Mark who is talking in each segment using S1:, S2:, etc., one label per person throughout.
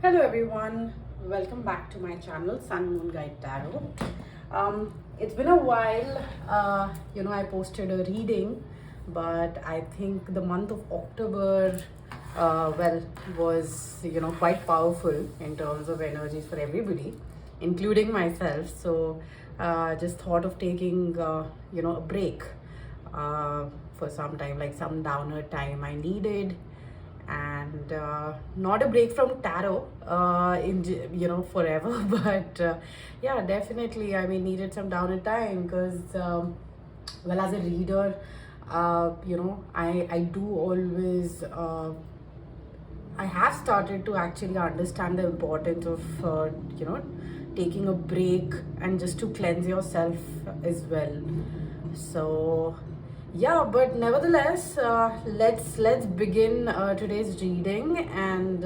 S1: Hello everyone, welcome back to my channel Sun Moon Guide Tarot. It's been a while, I posted a reading, but I think the month of October was quite powerful in terms of energies for everybody, including myself. So just thought of taking a break for some time, like some downer time I needed. And not a break from tarot forever, but yeah, definitely needed some downer time because as a reader, I do always I have started to actually understand the importance of taking a break and just to cleanse yourself as well. So yeah, but nevertheless, let's begin today's reading. And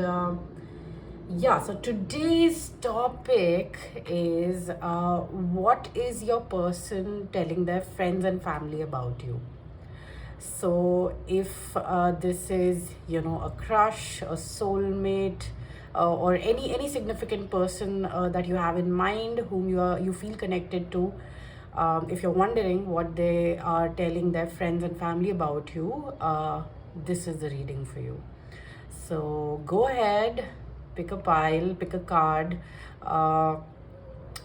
S1: so today's topic is what is your person telling their friends and family about you. So if this is a crush, a soulmate, or any significant person that you have in mind, whom you feel connected to, if you're wondering what they are telling their friends and family about you, this is the reading for you. So go ahead, pick a pile, pick a card.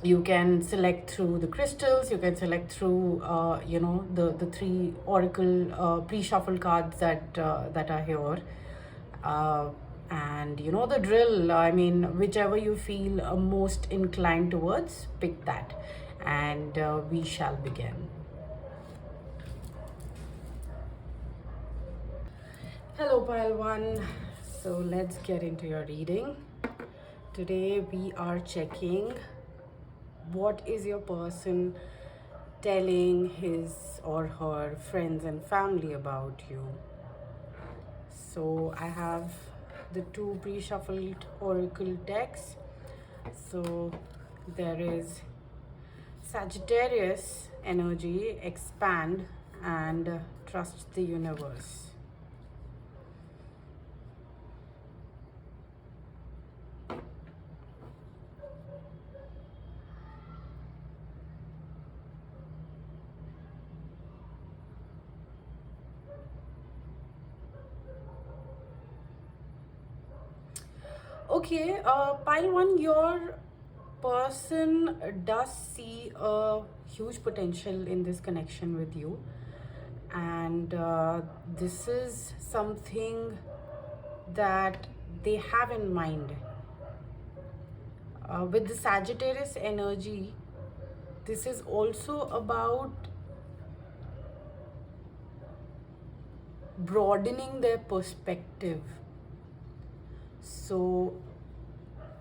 S1: You can select through the crystals, you can select through the three oracle pre-shuffle cards that are here. And you know the drill. Whichever you feel most inclined towards, pick that, and we shall begin. Hello pile 1. So let's get into your reading. Today we are checking what is your person telling his or her friends and family about you. So I have the two pre-shuffled oracle decks. So there is Sagittarius energy, expand and trust the universe. Okay, pile 1, your person does see a huge potential in this connection with you, and this is something that they have in mind. With the Sagittarius energy, this is also about broadening their perspective. So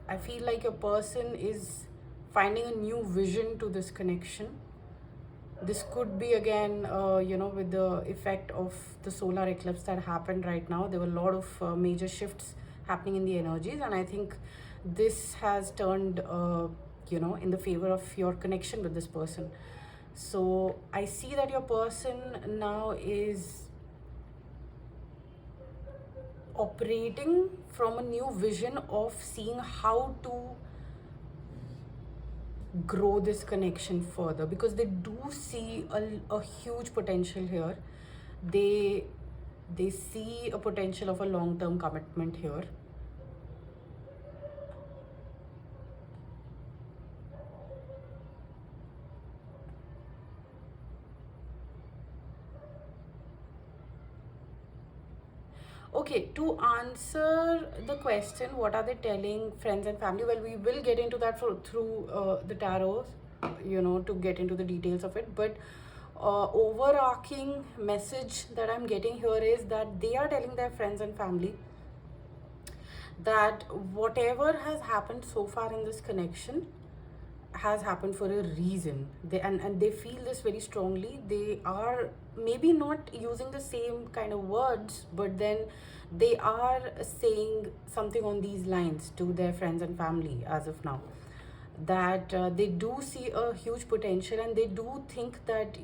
S1: I feel like your person is finding a new vision to this connection. This could be again, with the effect of the solar eclipse that happened right now. There were a lot of major shifts happening in the energies, and I think this has turned, in the favor of your connection with this person. So I see that your person now is operating from a new vision of seeing how to grow this connection further, because they do see a huge potential here. They see a potential of a long-term commitment here. Okay, to answer the question, what are they telling friends and family? Well, we will get into that through the tarot, to get into the details of it. But overarching message that I'm getting here is that they are telling their friends and family that whatever has happened so far in this connection has happened for a reason. And they feel this very strongly. They are maybe not using the same kind of words, but then they are saying something on these lines to their friends and family as of now, that they do see a huge potential, and they do think that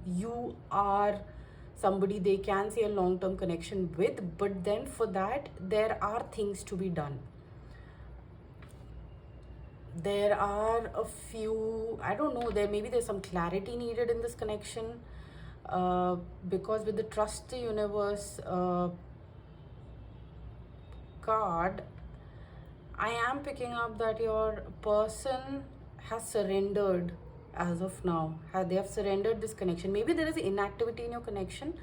S1: you are somebody they can see a long-term connection with, but then for that there are things to be done. There are a few, I don't know, there's some clarity needed in this connection, because with the trust the universe card, I am picking up that your person has surrendered as of now. They have surrendered this connection. Maybe there is inactivity in your connection.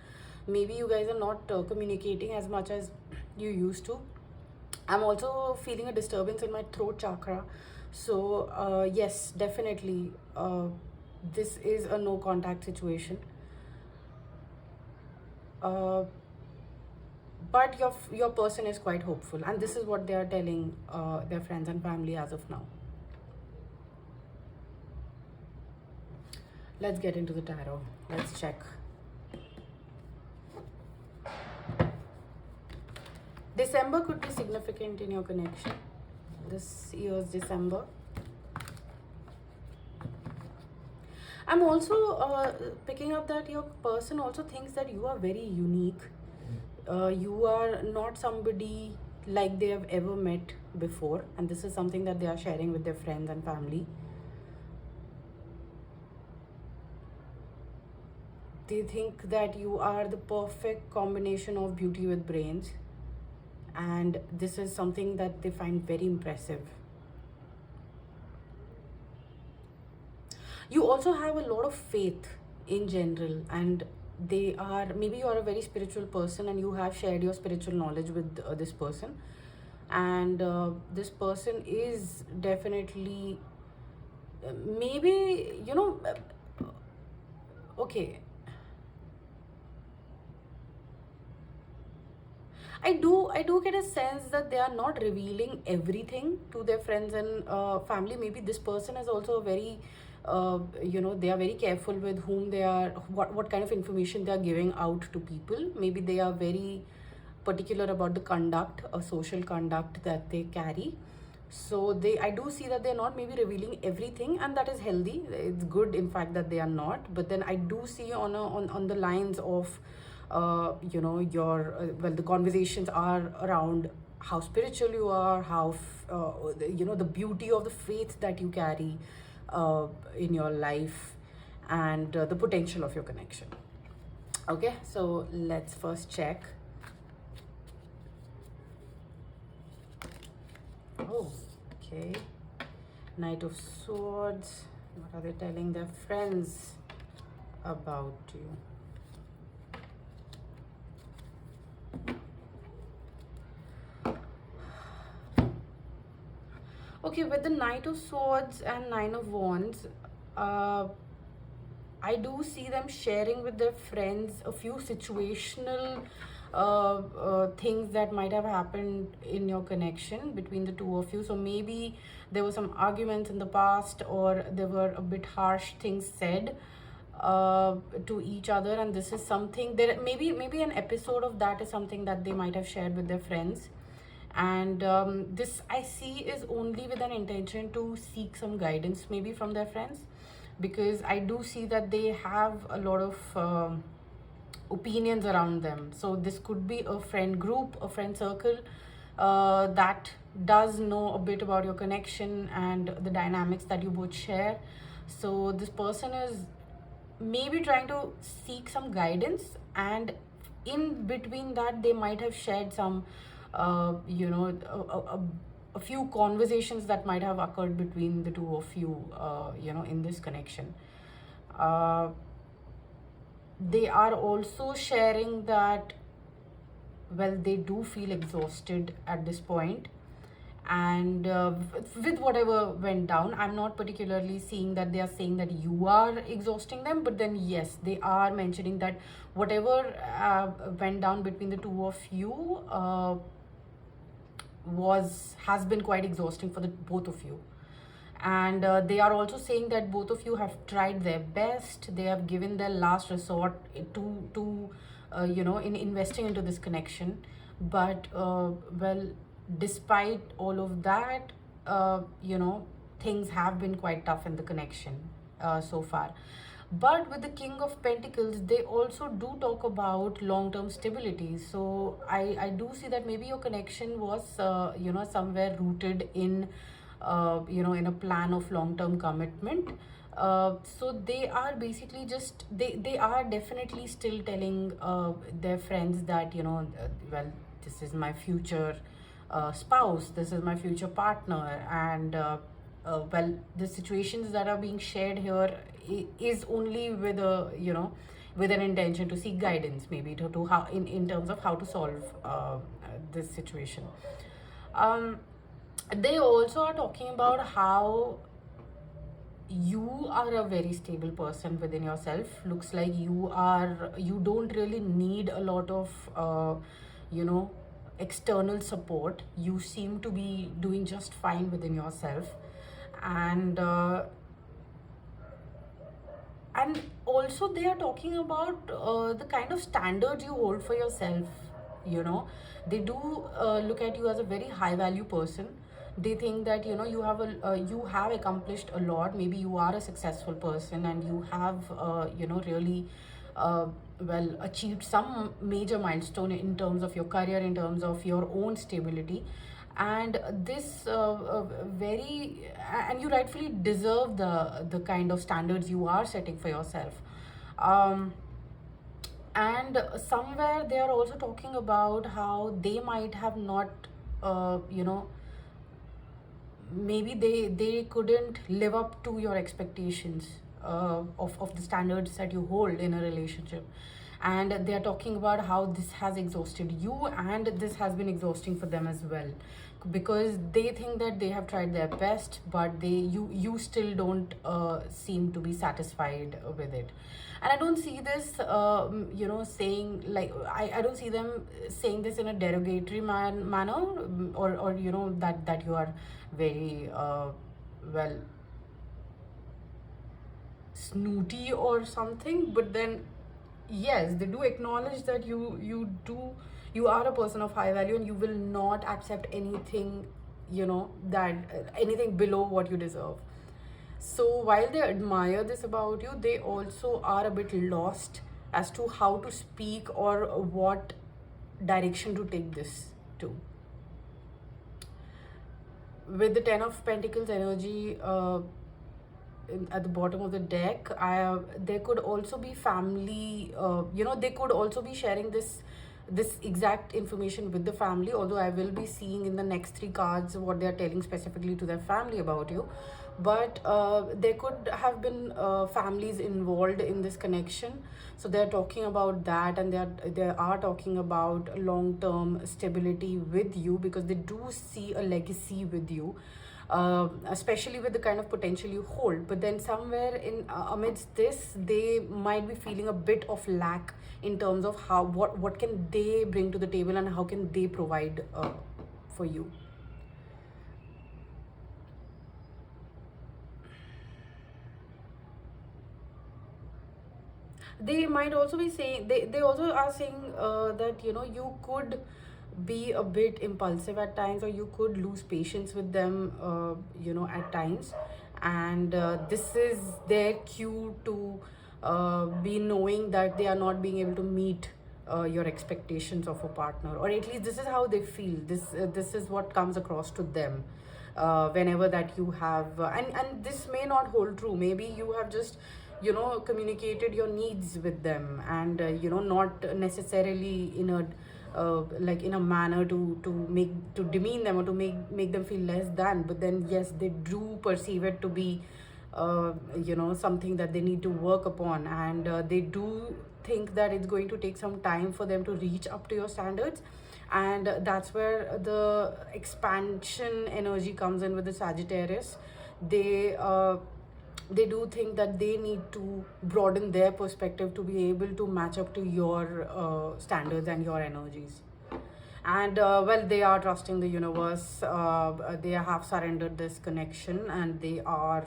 S1: Maybe you guys are not communicating as much as you used to. I'm also feeling a disturbance in my throat chakra. So yes, definitely this is a no contact situation. But your person is quite hopeful, and this is what they are telling their friends and family as of now. Let's get into the tarot. Let's check. December could be significant in your connection. This year's December. I'm also picking up that your person also thinks that you are very unique. You are not somebody like they have ever met before, and this is something that they are sharing with their friends and family. They think that you are the perfect combination of beauty with brains, and this is something that they find very impressive. You also have a lot of faith in general, and they are, maybe you are a very spiritual person and you have shared your spiritual knowledge with this person, and this person is definitely maybe, you know, okay, I do get a sense that they are not revealing everything to their friends and family. Maybe this person is also a very you know, they are very careful with whom they are, what kind of information they are giving out to people. Maybe they are very particular about the conduct or social conduct that they carry. So I do see that they're not maybe revealing everything, and that is healthy. It's good, in fact, that they are not. But then I do see on the lines of you know, your well, the conversations are around how spiritual you are, how you know, the beauty of the faith that you carry in your life, and the potential of your connection. Okay, so let's first check. Oh, okay. Knight of Swords. What are they telling their friends about you? Okay, with the Knight of Swords and Nine of Wands, I do see them sharing with their friends a few situational things that might have happened in your connection between the two of you. So maybe there were some arguments in the past, or there were a bit harsh things said to each other, and this is something, there maybe an episode of that is something that they might have shared with their friends. And this I see is only with an intention to seek some guidance maybe from their friends, because I do see that they have a lot of opinions around them. So this could be a friend group, a friend circle that does know a bit about your connection and the dynamics that you both share. So this person is maybe trying to seek some guidance, and in between that they might have shared some you know, a few conversations that might have occurred between the two of you, you know, in this connection. They are also sharing that, well, they do feel exhausted at this point, and with whatever went down, I'm not particularly seeing that they are saying that you are exhausting them, but then yes, they are mentioning that whatever went down between the two of you has been quite exhausting for the both of you. And they are also saying that both of you have tried their best. They have given their last resort to you know, in investing into this connection. But well, despite all of that, you know, things have been quite tough in the connection so far. But with the King of Pentacles, they also do talk about long-term stability. So I do see that maybe your connection was, somewhere rooted in, in a plan of long-term commitment. So they are basically just, they are definitely still telling their friends that, well, this is my future spouse, this is my future partner, and well, the situations that are being shared here is only with a, with an intention to seek guidance, maybe to how, in terms of how to solve this situation. They also are talking about how you are a very stable person within yourself. Looks like you don't really need a lot of external support. You seem to be doing just fine within yourself. And also they are talking about the kind of standards you hold for yourself. They do look at you as a very high value person. They think that you have accomplished a lot. Maybe you are a successful person and you have really well achieved some major milestone in terms of your career, in terms of your own stability. And this very and you rightfully deserve the kind of standards you are setting for yourself. And somewhere they are also talking about how they might have not maybe they couldn't live up to your expectations of the standards that you hold in a relationship. And they are talking about how this has exhausted you, and this has been exhausting for them as well, because they think that they have tried their best, but you still don't seem to be satisfied with it. And I don't see this saying, like, I don't see them saying this in a derogatory manner, or that you are very well snooty or something. But then yes, they do acknowledge that you are a person of high value, and you will not accept anything, that anything below what you deserve. So while they admire this about you, they also are a bit lost as to how to speak or what direction to take this to. With the Ten of Pentacles energy at the bottom of the deck, there could also be family, they could also be sharing this exact information with the family, although I will be seeing in the next three cards what they are telling specifically to their family about you. But there could have been families involved in this connection, so they're talking about that, and they are talking about long-term stability with you, because they do see a legacy with you, especially with the kind of potential you hold. But then somewhere in amidst this, they might be feeling a bit of lack in terms of how what can they bring to the table and how can they provide for you. They might also be saying, they also are saying that you could be a bit impulsive at times, or you could lose patience with them at times. And this is their cue to be knowing that they are not being able to meet your expectations of a partner, or at least this is how they feel. This is what comes across to them whenever that you have and this may not hold true. Maybe you have just communicated your needs with them, and not necessarily in a like in a manner to demean them, or to make them feel less than. But then yes, they do perceive it to be something that they need to work upon, and they do think that it's going to take some time for them to reach up to your standards. And that's where the expansion energy comes in with the Sagittarius. They do think that they need to broaden their perspective to be able to match up to your standards and your energies. And well, they are trusting the universe. They have surrendered this connection, and they are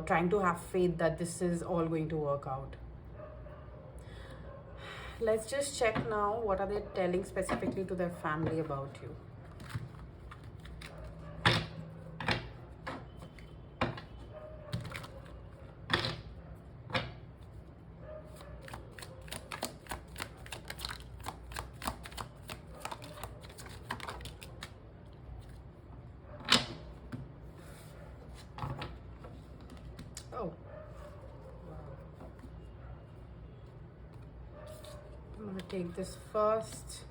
S1: trying to have faith that this is all going to work out. Let's just check now, what are they telling specifically to their family about you. take this first,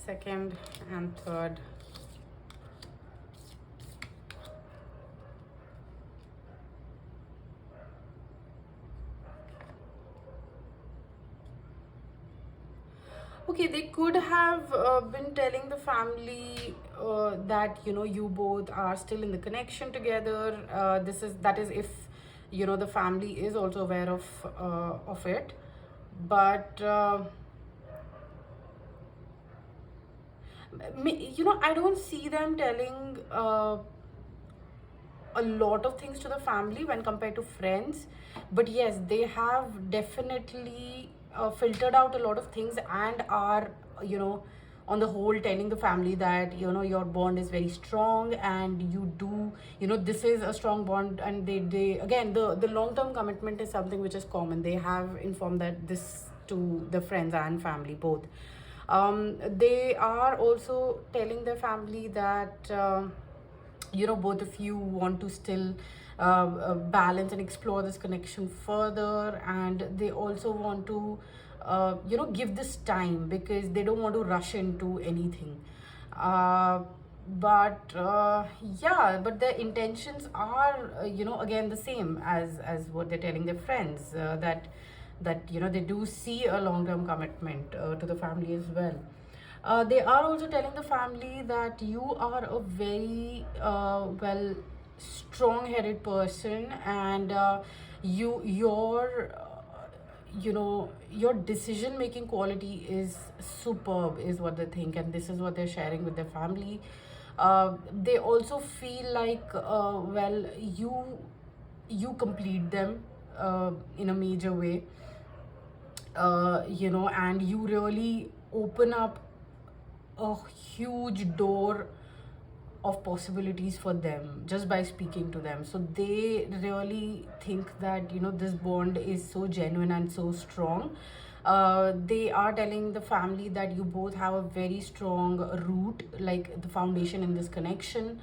S1: second, and third. Okay, they could have been telling the family that you both are still in the connection together. That is if the family is also aware of it, but I don't see them telling a lot of things to the family when compared to friends. But yes, they have definitely filtered out a lot of things and are on the whole telling the family that your bond is very strong, and you do this is a strong bond. And they again, the long-term commitment is something which is common. They have informed that this to the friends and family both. They are also telling their family that both of you want to still balance and explore this connection further, and they also want to give this time, because they don't want to rush into anything. But their intentions are again the same as what they're telling their friends, that they do see a long-term commitment to the family as well. They are also telling the family that you are a very strong-headed person, and your decision-making quality is superb, is what they think, and this is what they're sharing with their family. They also feel like you complete them in a major way, and you really open up a huge door of possibilities for them just by speaking to them. So they really think that this bond is so genuine and so strong. They are telling the family that you both have a very strong root, like the foundation in this connection.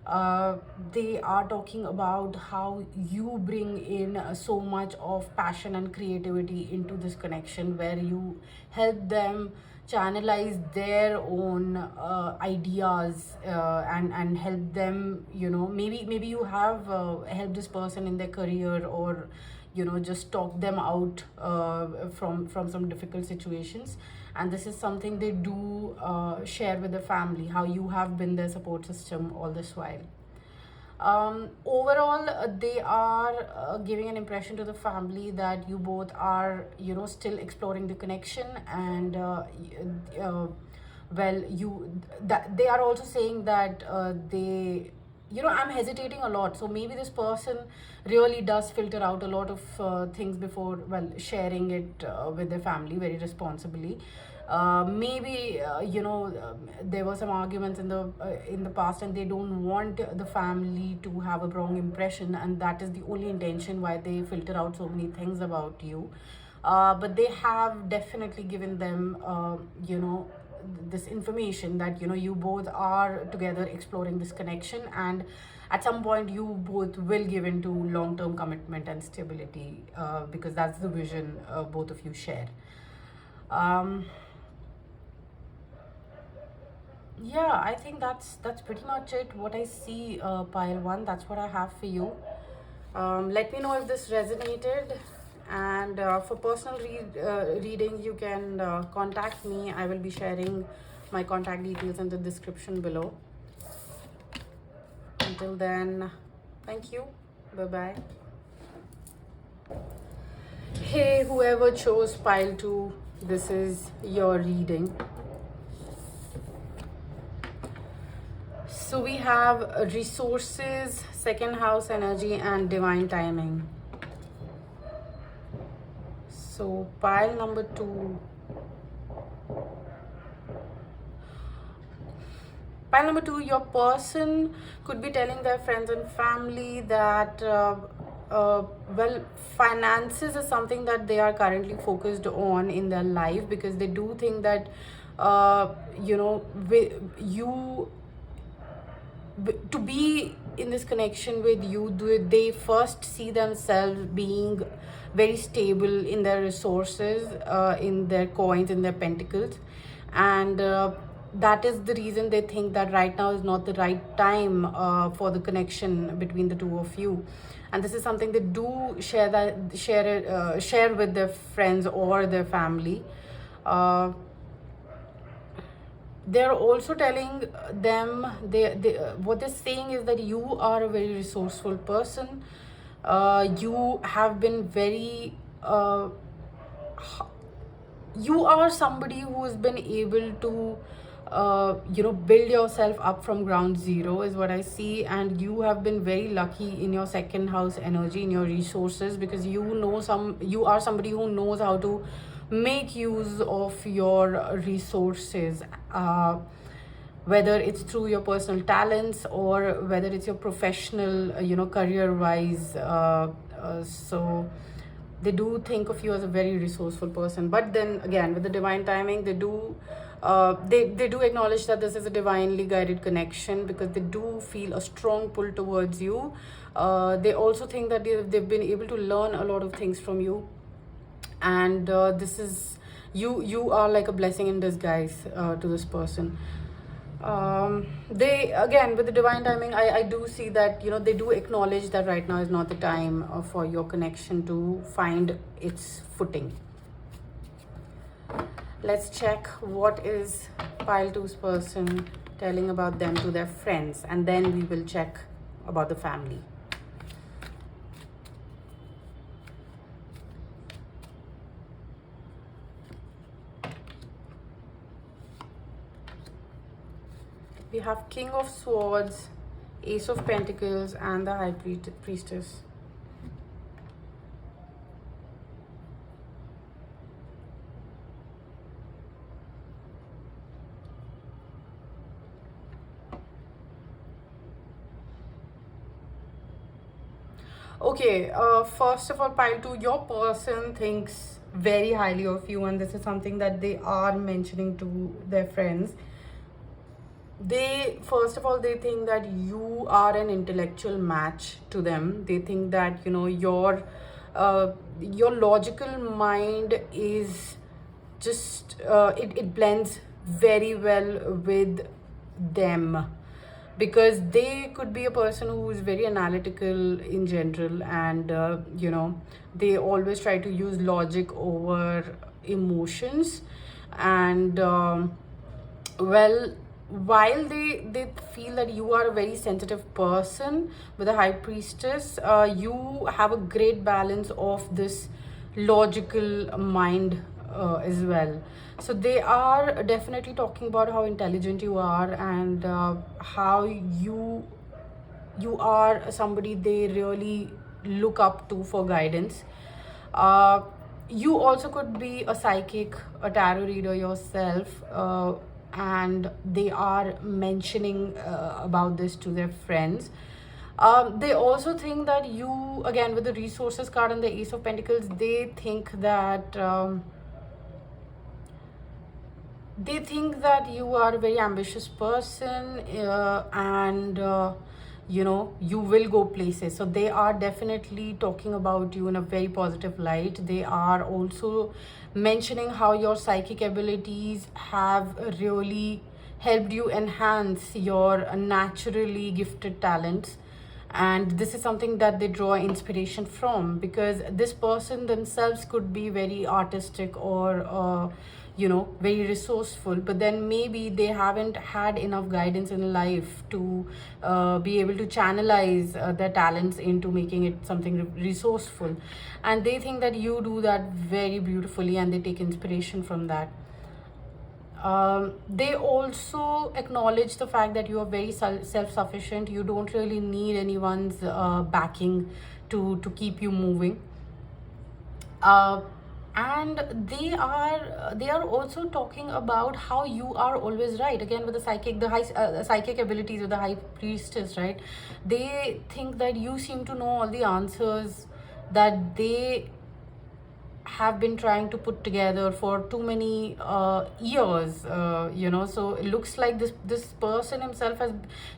S1: They are talking about how you bring in so much of passion and creativity into this connection, where you help them channelize their own ideas, and help them, maybe you have helped this person in their career, or just talk them out from some difficult situations. And this is something they do share with the family, how you have been their support system all this while. Overall, they are giving an impression to the family that you both are still exploring the connection, and they are also saying that I'm hesitating a lot, so maybe this person really does filter out a lot of things before sharing it with their family very responsibly. Maybe there were some arguments in the past, and they don't want the family to have a wrong impression, and that is the only intention why they filter out so many things about you. But they have definitely given them this information that you both are together exploring this connection, and at some point you both will give into long-term commitment and stability, because that's the vision both of you share. Yeah, I think that's pretty much it, what I see, pile 1. That's what I have for you. Let me know if this resonated, and for personal reading, you can contact me. I will be sharing my contact details in the description below. Until then, thank you. Bye-bye. Hey, whoever chose pile 2, this is your reading. So we have resources, second house energy, and divine timing. So pile number 2. Pile number 2, your person could be telling their friends and family that finances is something that they are currently focused on in their life, because they do think that to be in this connection with you, they first see themselves being very stable in their resources, in their coins, in their pentacles, and that is the reason they think that right now is not the right time for the connection between the two of you. And this is something they do share with their friends or their family. They're also telling them, what they're saying is that you are a very resourceful person. You have been very you are somebody who has been able to build yourself up from ground zero, is what I see. And you have been very lucky in your second house energy, in your resources, because you are somebody who knows how to make use of your resources, whether it's through your personal talents or whether it's your professional career wise. So they do think of you as a very resourceful person. But then again, with the divine timing, they do acknowledge that this is a divinely guided connection, because they do feel a strong pull towards you. They also think that they've been able to learn a lot of things from you, and this is you are like a blessing in disguise to this person. They, again, with the divine timing, I do see that they do acknowledge that right now is not the time for your connection to find its footing. Let's check what is pile 2's person telling about them to their friends, and then we will check about the family. We have King of Swords, Ace of Pentacles, and the High Priestess. Okay, first of all, pile 2, your person thinks very highly of you, and this is something that they are mentioning to their friends. First of all, they think that you are an intellectual match to them. They think that your logical mind is just it blends very well with them, because they could be a person who is very analytical in general, and they always try to use logic over emotions. And while they feel that you are a very sensitive person with a High Priestess, you have a great balance of this logical mind as well. So they are definitely talking about how intelligent you are, and how you are somebody they really look up to for guidance. You also could be a psychic, a tarot reader yourself, and they are mentioning about this to their friends. They also think that you, again, with the resources card and the Ace of Pentacles, they think that you are a very ambitious person, and you will go places. So they are definitely talking about you in a very positive light. They are also mentioning how your psychic abilities have really helped you enhance your naturally gifted talents, and this is something that they draw inspiration from, because this person themselves could be very artistic or very resourceful, but then maybe they haven't had enough guidance in life to be able to channelize their talents into making it something resourceful. And they think that you do that very beautifully, and they take inspiration from that. They also acknowledge the fact that you are very self-sufficient. You don't really need anyone's backing to keep you moving. And they are also talking about how you are always right, again with the psychic abilities with the High Priestess, right? They think that you seem to know all the answers that they have been trying to put together for too many years, so it looks like this person himself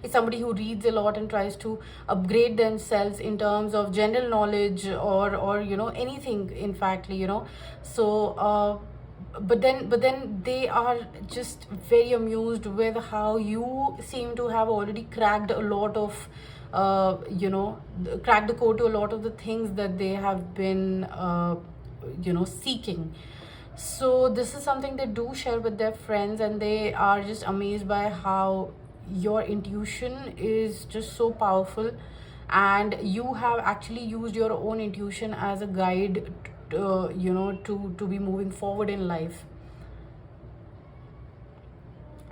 S1: is somebody who reads a lot and tries to upgrade themselves in terms of general knowledge, or anything, in fact, so but then they are just very amused with how you seem to have already cracked a lot of cracked the code to a lot of the things that they have been seeking. So this is something they do share with their friends, and they are just amazed by how your intuition is just so powerful, and you have actually used your own intuition as a guide to be moving forward in life.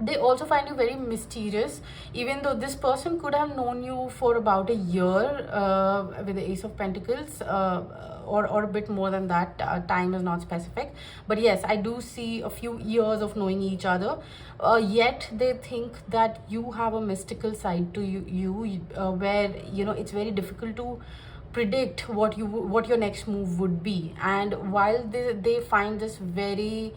S1: They also find you very mysterious, even though this person could have known you for about a year, with the Ace of Pentacles, or a bit more than that. Time is not specific, but yes, I do see a few years of knowing each other, yet they think that you have a mystical side to you, where it's very difficult to predict what your next move would be. And while they find this very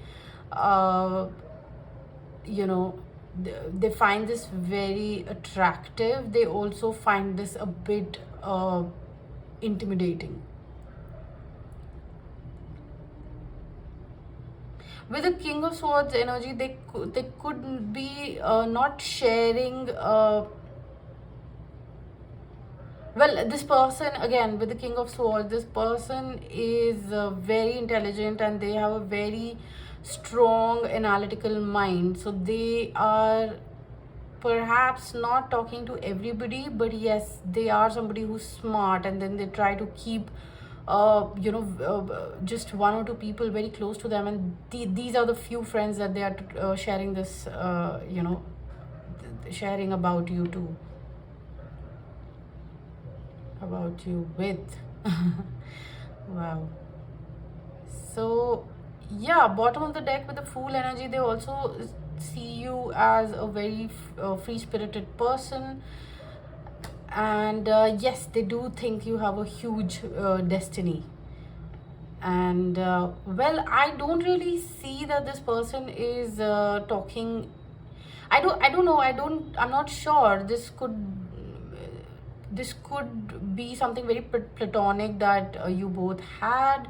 S1: they find this very attractive, they also find this a bit intimidating. With the King of Swords energy, they could be not sharing well, this person, again, with the King of Swords, this person is very intelligent, and they have a very strong analytical mind. So they are perhaps not talking to everybody, but yes, they are somebody who's smart, and then they try to keep just one or two people very close to them, and these are the few friends that they are sharing this sharing about you with. Wow. So yeah, bottom of the deck with the Fool energy, they also see you as a very free-spirited person, and yes, they do think you have a huge destiny. And well, I don't really see that this person is talking. I don't know, I'm not sure. This could be something very platonic that you both had.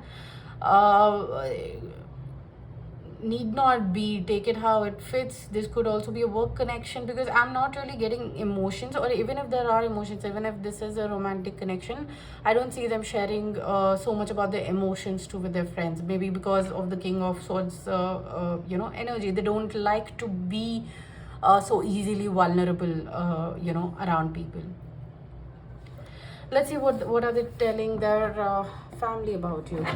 S1: Need not be, take it how it fits. This could also be a work connection, because I'm not really getting emotions, or even if there are emotions, even if this is a romantic connection, I don't see them sharing so much about their emotions too with their friends. Maybe because of the King of Swords energy, they don't like to be so easily vulnerable around people. Let's see what are they telling their family about you.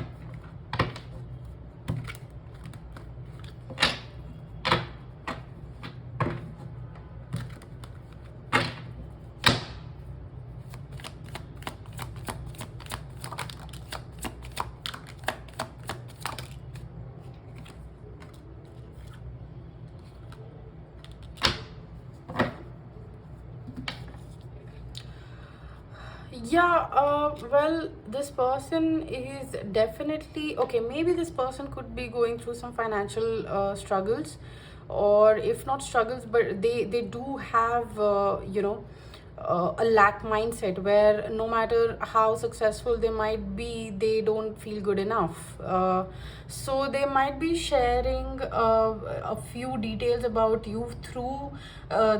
S1: Yeah, well, this person is definitely okay. Maybe this person could be going through some financial struggles, or if not struggles, but they do have a lack mindset, where no matter how successful they might be, they don't feel good enough. So they might be sharing a few details about you through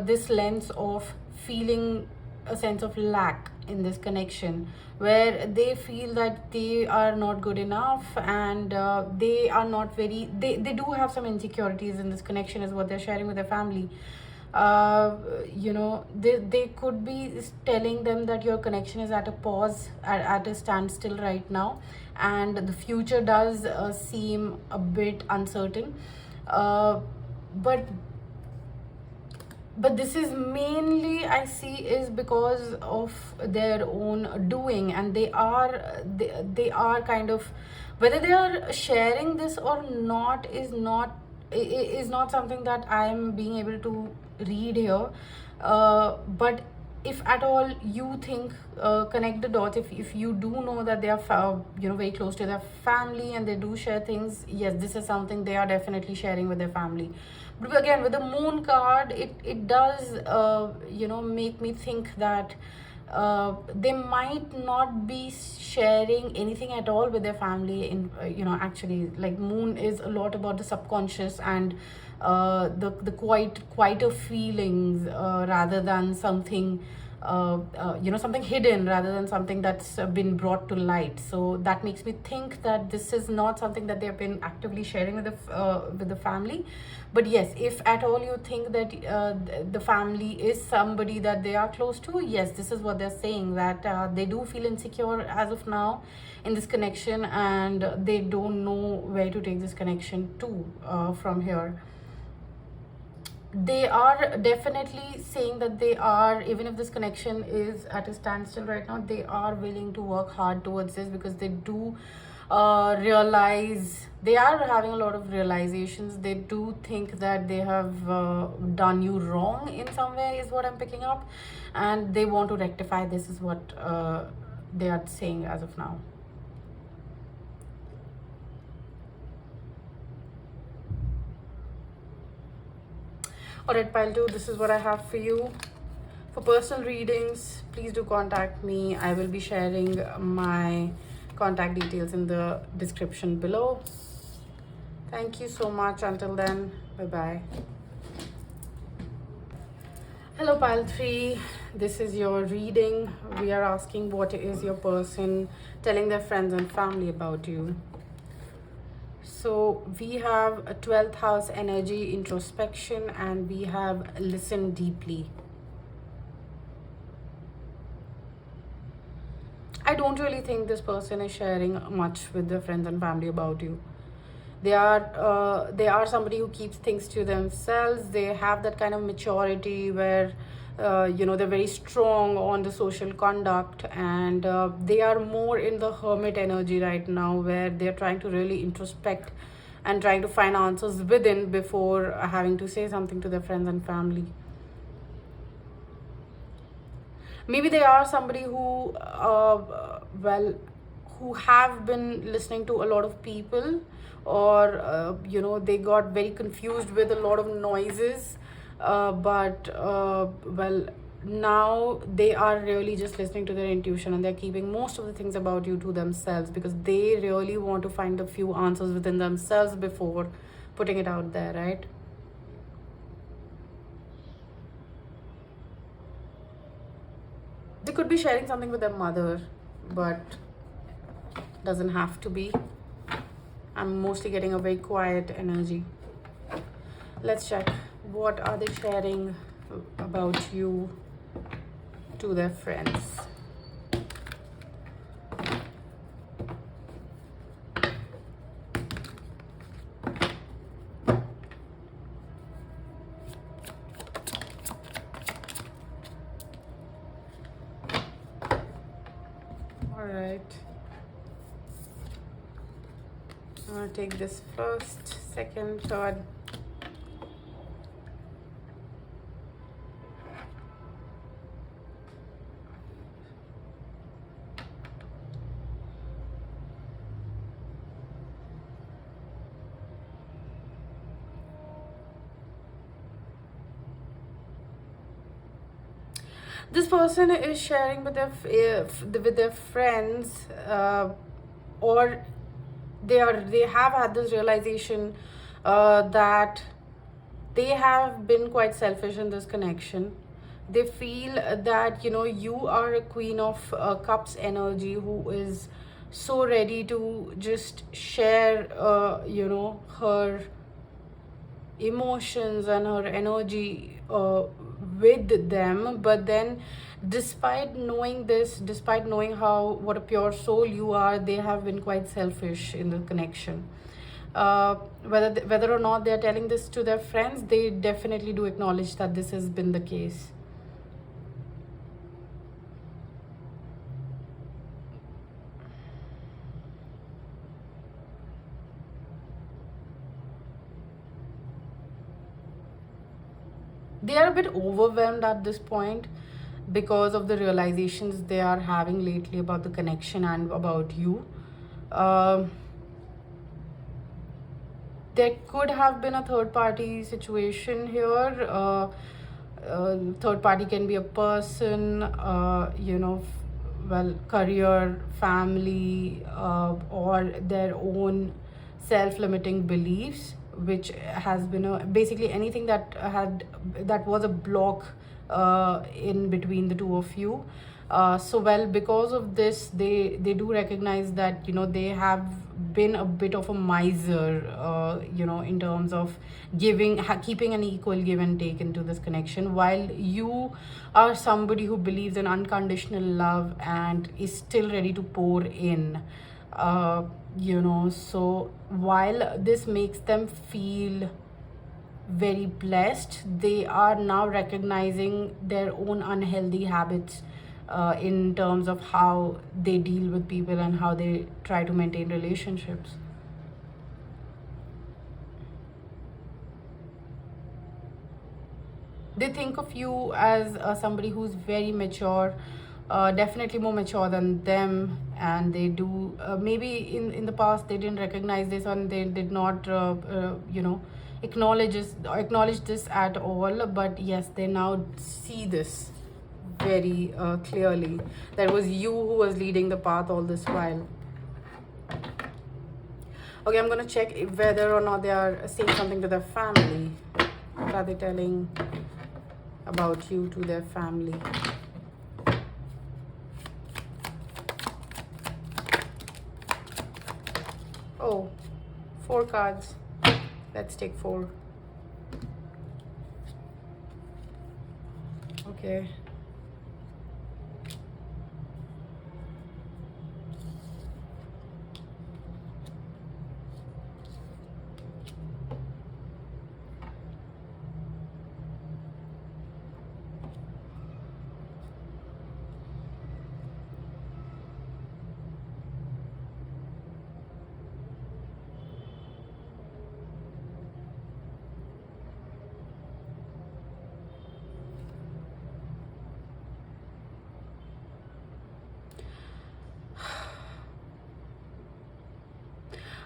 S1: this lens of feeling a sense of lack in this connection, where they feel that they are not good enough, and they are not very, they do have some insecurities in this connection, is what they're sharing with their family. They could be telling them that your connection is at a pause, at a standstill right now, and the future does seem a bit uncertain, but this is mainly, I see, is because of their own doing, and they are kind of, whether they are sharing this or not is not something that I am being able to read here, but if at all you think, connect the dots. If you do know that they are very close to their family and they do share things, yes, this is something they are definitely sharing with their family. But again, with the moon card, it does make me think that they might not be sharing anything at all with their family. In actually, like, moon is a lot about the subconscious and the quieter feelings, rather than something something hidden, rather than something that's been brought to light. So that makes me think that this is not something that they have been actively sharing with the family. But yes, if at all you think that the family is somebody that they are close to, yes, this is what they're saying, that they do feel insecure as of now in this connection, and they don't know where to take this connection to from here. They are definitely saying that they are, even if this connection is at a standstill right now, they are willing to work hard towards this, because they do realize, they are having a lot of realizations. They do think that they have done you wrong in some way, is what I'm picking up, and they want to rectify this, is what they are saying as of now. Alright, pile 2, this is what I have for you. For personal readings, please do contact me. I will be sharing my contact details in the description below. Thank you so much. Until then, bye-bye. Hello, pile 3. This is your reading. We are asking, what is your person telling their friends and family about you? So we have a 12th house energy, introspection, and we have listen deeply. I don't really think this person is sharing much with their friends and family about you. They are somebody who keeps things to themselves. They have that kind of maturity where they're very strong on the social conduct, and they are more in the hermit energy right now, where they're trying to really introspect and trying to find answers within before having to say something to their friends and family. Maybe they are somebody who who have been listening to a lot of people, or they got very confused with a lot of noises, but now they are really just listening to their intuition, and they're keeping most of the things about you to themselves, because they really want to find a few answers within themselves before putting it out there, right? They could be sharing something with their mother, but doesn't have to be. I'm mostly getting a very quiet energy. Let's check. What are they sharing about you to their friends? All right. I'm gonna take this first, second, third. This person is sharing with their friends, or they have had this realization that they have been quite selfish in this connection. They feel that you are a Queen of Cups energy, who is so ready to just share her emotions and her energy with them. But then, despite knowing this, despite knowing what a pure soul you are, they have been quite selfish in the connection. Whether or not they're telling this to their friends, they definitely do acknowledge that this has been the case. They are a bit overwhelmed at this point, because of the realizations they are having lately about the connection and about you. There could have been a third party situation here. Third party can be a person, career, family, or their own self-limiting beliefs, which has been basically anything that was a block in between the two of you. Because of this, they do recognize that they have been a bit of a miser, in terms of keeping an equal give and take into this connection, while you are somebody who believes in unconditional love and is still ready to pour in. So while this makes them feel very blessed, they are now recognizing their own unhealthy habits in terms of how they deal with people and how they try to maintain relationships. They think of you as somebody who's very mature, definitely more mature than them, and they do maybe in the past they didn't recognize this, and they did not acknowledge this at all. But yes, they now see this very clearly. That was you who was leading the path all this while. Okay, I'm gonna check whether or not they are saying something to their family. What are they telling about you to their family? Oh, 4 cards. Let's take 4. Okay.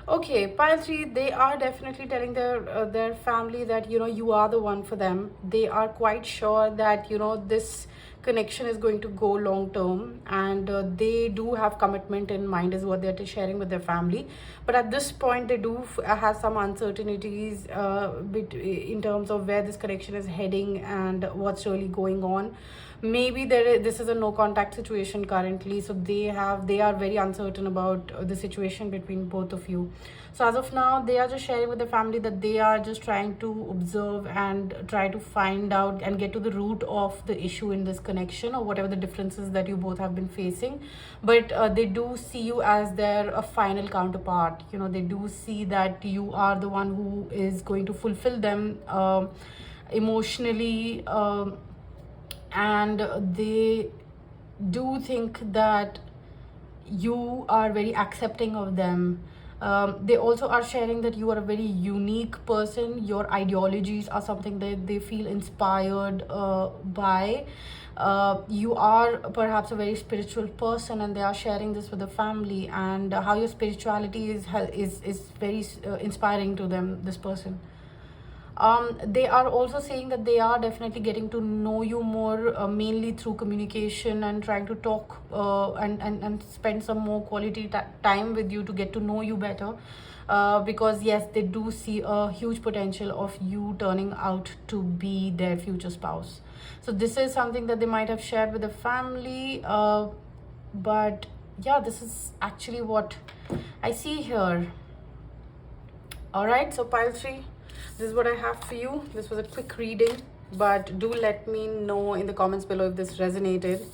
S1: Okay, pile 3, they are definitely telling their family that you are the one for them. They are quite sure that this connection is going to go long term, and they do have commitment in mind is what they're sharing with their family. But at this point they do have some uncertainties in terms of where this connection is heading and what's really going on. Maybe this is a no contact situation currently, so they are very uncertain about the situation between both of you. So as of now, they are just sharing with the family that they are just trying to observe and try to find out and get to the root of the issue in this connection, or whatever the differences that you both have been facing. But they do see you as their final counterpart. They do see that you are the one who is going to fulfill them emotionally, and they do think that you are very accepting of them. They also are sharing that you are a very unique person. Your ideologies are something that they feel inspired by. You are perhaps a very spiritual person, and they are sharing this with the family, and how your spirituality is very inspiring to them, this person. They are also saying that they are definitely getting to know you more, mainly through communication, and trying to talk and spend some more quality time with you to get to know you better, because yes, they do see a huge potential of you turning out to be their future spouse. So this is something that they might have shared with the family, but yeah, this is actually what I see here. All right, so pile 3, this is what I have for you. This was a quick reading, but do let me know in the comments below if this resonated.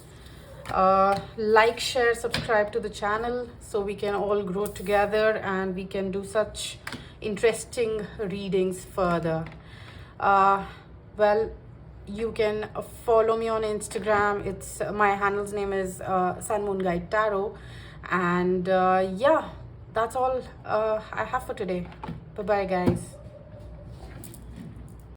S1: Like, share, subscribe to the channel so we can all grow together and we can do such interesting readings further. Well, you can follow me on Instagram. It's my handle's name is Sun Moon Guide Tarot, and yeah, that's all I have for today. Bye bye, guys.